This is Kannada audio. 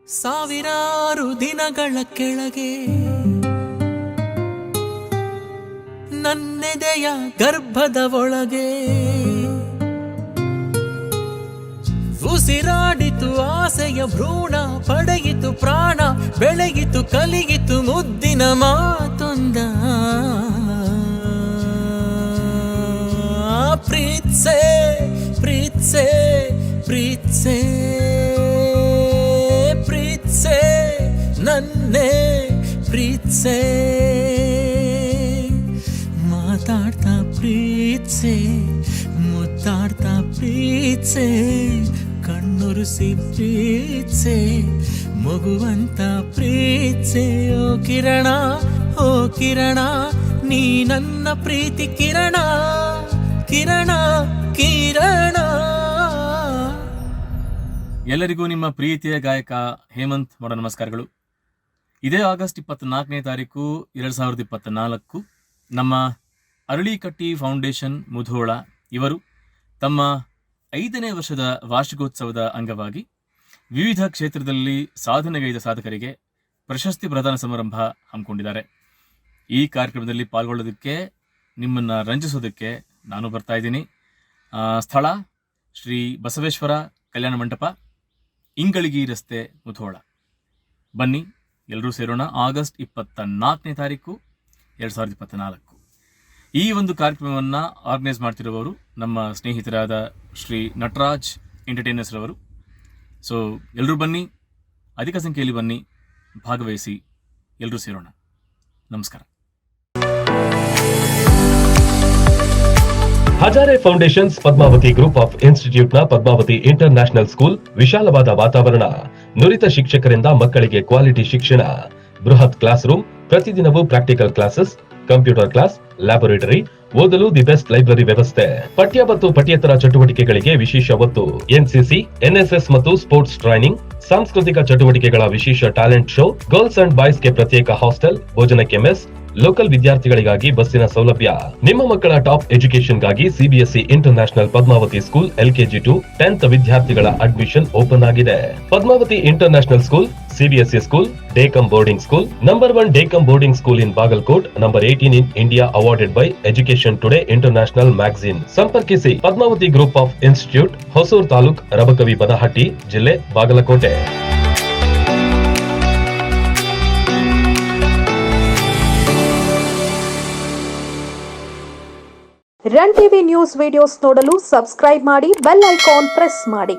ಸಾವಿರಾರು ದಿನಗಳ ಕೆಳಗೆ ನನ್ನೆದೆಯ ಗರ್ಭದ ಒಳಗೆ ಉಸಿರಾಡಿತು ಆಸೆಯ ಭ್ರೂಣ, ಪಡೆಯಿತು ಪ್ರಾಣ, ಬೆಳೆಯಿತು ಕಲಿಯಿತು ಮುದ್ದಿನ ಮಾತೊಂದ. ಪ್ರೀತ್ಸೆ ಪ್ರೀತ್ಸೆ ಪ್ರೀತ್ಸೆ ಪ್ರೀತ್ಸೆ ನನ್ನೇ ಪ್ರೀತ್ಸೆ, ಮಾತಾಡ್ತಾ ಪ್ರೀತ್ಸೆ, ಮುತ್ತಾಡ್ತಾ ಪ್ರೀತ್ಸೆ, ಕಣ್ಣುರಿಸಿ ಪ್ರೀತ್ಸೆ, ಮಗುವಂತ ಪ್ರೀತ್ಸೆ. ಓ ಕಿರಣ, ಓ ಕಿರಣ, ನೀ ನನ್ನ ಪ್ರೀತಿ ಕಿರಣ, ಕಿರಣ ಕಿರಣ. ಎಲ್ಲರಿಗೂ ನಿಮ್ಮ ಪ್ರೀತಿಯ ಗಾಯಕ ಹೇಮಂತ್ ಅವರ ನಮಸ್ಕಾರಗಳು. ಇದೇ ಆಗಸ್ಟ್ 24ನೇ ತಾರೀಕು 2024 ನಮ್ಮ ಅರಳಿಕಟ್ಟಿ ಫೌಂಡೇಶನ್ ಮುಧೋಳ ಇವರು ತಮ್ಮ 5ನೇ ವರ್ಷದ ವಾರ್ಷಿಕೋತ್ಸವದ ಅಂಗವಾಗಿ ವಿವಿಧ ಕ್ಷೇತ್ರದಲ್ಲಿ ಸಾಧನೆಗೈದ ಸಾಧಕರಿಗೆ ಪ್ರಶಸ್ತಿ ಪ್ರದಾನ ಸಮಾರಂಭ ಹಮ್ಮಿಕೊಂಡಿದ್ದಾರೆ. ಈ ಕಾರ್ಯಕ್ರಮದಲ್ಲಿ ಪಾಲ್ಗೊಳ್ಳೋದಕ್ಕೆ, ನಿಮ್ಮನ್ನು ರಂಜಿಸೋದಕ್ಕೆ ನಾನು ಬರ್ತಾ ಇದ್ದೀನಿ. ಸ್ಥಳ ಶ್ರೀ ಬಸವೇಶ್ವರ ಕಲ್ಯಾಣ ಮಂಟಪ, ಇಂಗಳಗಿ ರಸ್ತೆ, ಮುಧೋಳ. ಬನ್ನಿ, ಎಲ್ಲರೂ ಸೇರೋಣ. ಆಗಸ್ಟ್ 24ನೇ ತಾರೀಕು 2024 ಈ ಒಂದು ಕಾರ್ಯಕ್ರಮವನ್ನು ಆರ್ಗನೈಸ್ ಮಾಡ್ತಿರುವವರು ನಮ್ಮ ಸ್ನೇಹಿತರಾದ ಶ್ರೀ ನಟರಾಜ್ ಎಂಟರ್ಟೈನರ್ಸ್ ರವರು. ಸೊ ಎಲ್ಲರೂ ಬನ್ನಿ, ಅಧಿಕ ಸಂಖ್ಯೆಯಲ್ಲಿ ಬನ್ನಿ, ಭಾಗವಹಿಸಿ, ಎಲ್ಲರೂ ಸೇರೋಣ. ನಮಸ್ಕಾರ. Hazare foundations Padmavati group of ಇನ್ಸ್ಟಿಟ್ಯೂಟ್ನ ಪದ್ಮಾವತಿ ಇಂಟರ್ ನ್ಯಾಷನಲ್ ಸ್ಕೂಲ್ ವಿಶಾಲವಾದ ವಾತಾವರಣ, ನುರಿತ ಶಿಕ್ಷಕರಿಂದ ಮಕ್ಕಳಿಗೆ ಕ್ವಾಲಿಟಿ ಶಿಕ್ಷಣ, ಬೃಹತ್ ಕ್ಲಾಸ್ ರೂಮ್, ಪ್ರತಿದಿನವೂ practical classes, computer class, laboratory, ಓದಲು ದಿ ಬೆಸ್ಟ್ ಲೈಬ್ರರಿ ವ್ಯವಸ್ಥೆ, ಪಠ್ಯ ಮತ್ತು ಪಠ್ಯೇತರ ಚಟುವಟಿಕೆಗಳಿಗೆ ವಿಶೇಷ ಒತ್ತು, ಎನ್ಸಿಸಿ, ಎನ್ಎಸ್ಎಸ್ ಮತ್ತು ಸ್ಪೋರ್ಟ್ಸ್ ಟ್ರೈನಿಂಗ್, ಸಾಂಸ್ಕೃತಿಕ ಚಟುವಟಿಕೆಗಳ ವಿಶೇಷ talent show, girls and boys ಗೆ ಪ್ರತ್ಯೇಕ ಹಾಸ್ಟೆಲ್, ಭೋಜನಕ್ಕೆ ಮೆಸ್, ಲೋಕಲ್ ವಿದ್ಯಾರ್ಥಿಗಳಿಗಾಗಿ ಬಸ್ಸಿನ ಸೌಲಭ್ಯ. ನಿಮ್ಮ ಮಕ್ಕಳ ಟಾಪ್ ಎಜುಕೇಶನ್ಗಾಗಿ CBSE international Padmavati school LKG to 10th ವಿದ್ಯಾರ್ಥಿಗಳ ಅಡ್ಮಿಷನ್ ಓಪನ್ ಆಗಿದೆ. Padmavati international school CBSE school, day cum boarding school, number 1 day cum boarding school in Bagalkot, number 18 in India, awarded by education today international magazine. ಸಂಪರ್ಕಿಸಿ Padmavati group of institute, Hosur taluk, Rabkavi Banahatti, ಜಿಲ್ಲೆ Bagalkote. Run TV news videos ನೋಡಲು ಸಬ್ಸ್ಕ್ರೈಬ್ ಮಾಡಿ, ಬೆಲ್ ಐಕಾನ್ ಪ್ರೆಸ್ ಮಾಡಿ.